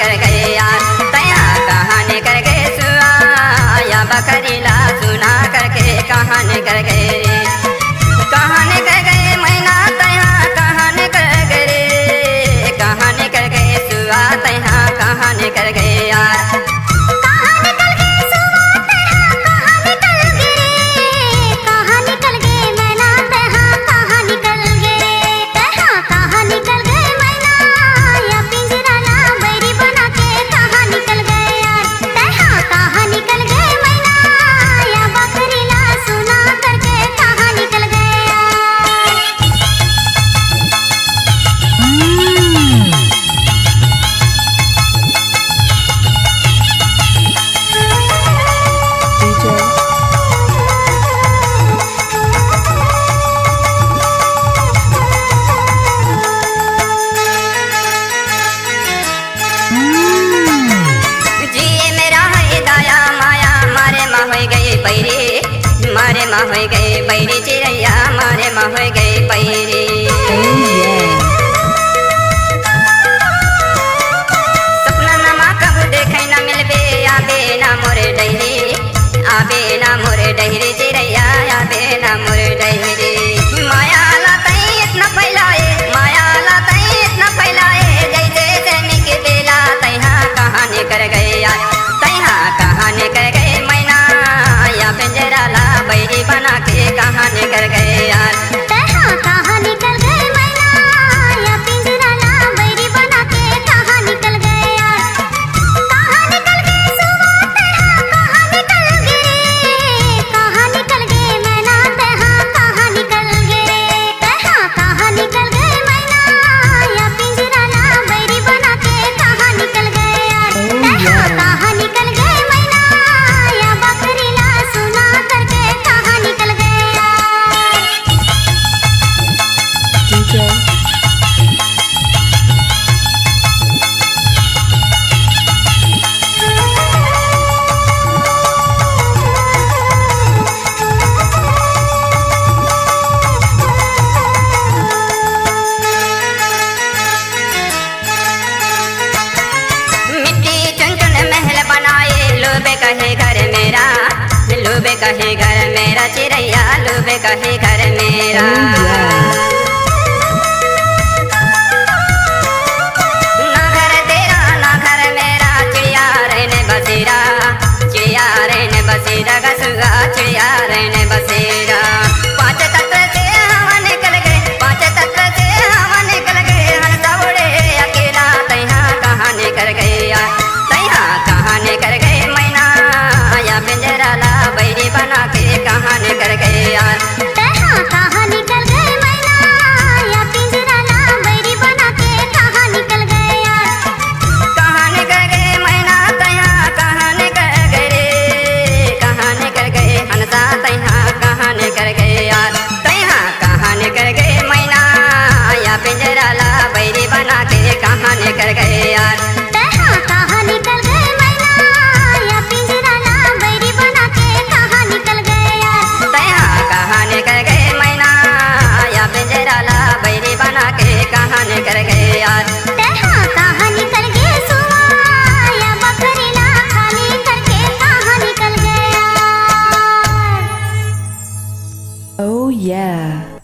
निकल गए यार, तया कहाँ निकल गए सुआ या बकरीला सुना करके कहाँ निकल गए रे, कहाँ निकल गए मैना तया कहाँ निकल गए रे, कहाँ निकल गए सुआ तया कहाँ निकल गए यार। मारे माँ हो गए पैरी चिड़ैया मारे माँ हो गए पैरी, सपना नमा कब देखे न मिलबे आबे ना मोरे डहरी, आबे ना मोरे डहरी चिड़ैया आबे ना मोरे डहरी। माया लातई इतना फैलाए माया लातई इतना फैलाए जैसे सैनिक के बेला तैहा कहाँ निकल गए यार, तैहा कहाँ निकल गए मैना या पिंजरा ला बैरी बना के कहाँ निकल गए यार, तैहा कहाँ निकल गए मैना या पिंजरा ला बैरी बना के कहाँ निकल गए यार, कहाँ निकल गए सुआ तैहा कहाँ निकल गए, कहाँ निकल गए मैना तैहा कहाँ निकल गए, तैहा कहाँ निकल गए मैना या पिंजरा ला बैरी बना के कहाँ निकल गए यार, तैहा कहाँ निकल गए मैना या बकरीला सुना करके कहाँ निकल गए यार। मिट्टी चुन चुन महल बनाए लोबे कहे घर मेरा, लोबे कहे घर मेरा चिड़ैया लोबे कहे घर मेरा, ना घर तेरा ना घर मेरा चिड़िया रहने बसेरा, चिड़िया रहने बसेरा गसुआ चिड़िया रहने बसेरा। पांच तत्व से हवा निकल गए पांच तत्व से हवा निकल गए हंसा उड़े अकेला तैहा कहाँ निकल गए यार, तैहा कहाँ निकल गए मैना या पिंजरा ला बैरी बना के कहाँ निकल गए यार, तैहा कहाँ निकल गए मैना या पिंजरा ला बैरी बना के कहाँ निकल गए यार, कहाँ निकल गए मैना तैहा कहाँ निकल गए रे, कहाँ निकल गए हंसा तैहा कहाँ निकल गए यार, तैहा कहाँ निकल गए मैना या पिंजरा ला बैरी बना के कहाँ निकल गए यार, तैहा कहाँ निकल गए मैना या पिंजरा ला बैरी बना के कहाँ निकल गए यार, तैहा कहाँ निकल गए मैना या पिंजरा ला बैरी बना के कहाँ निकल गए यार, तैहा कहाँ निकल गए सुआ या बकरीला खाली करके कहाँ निकल गए यार। Oh yeah.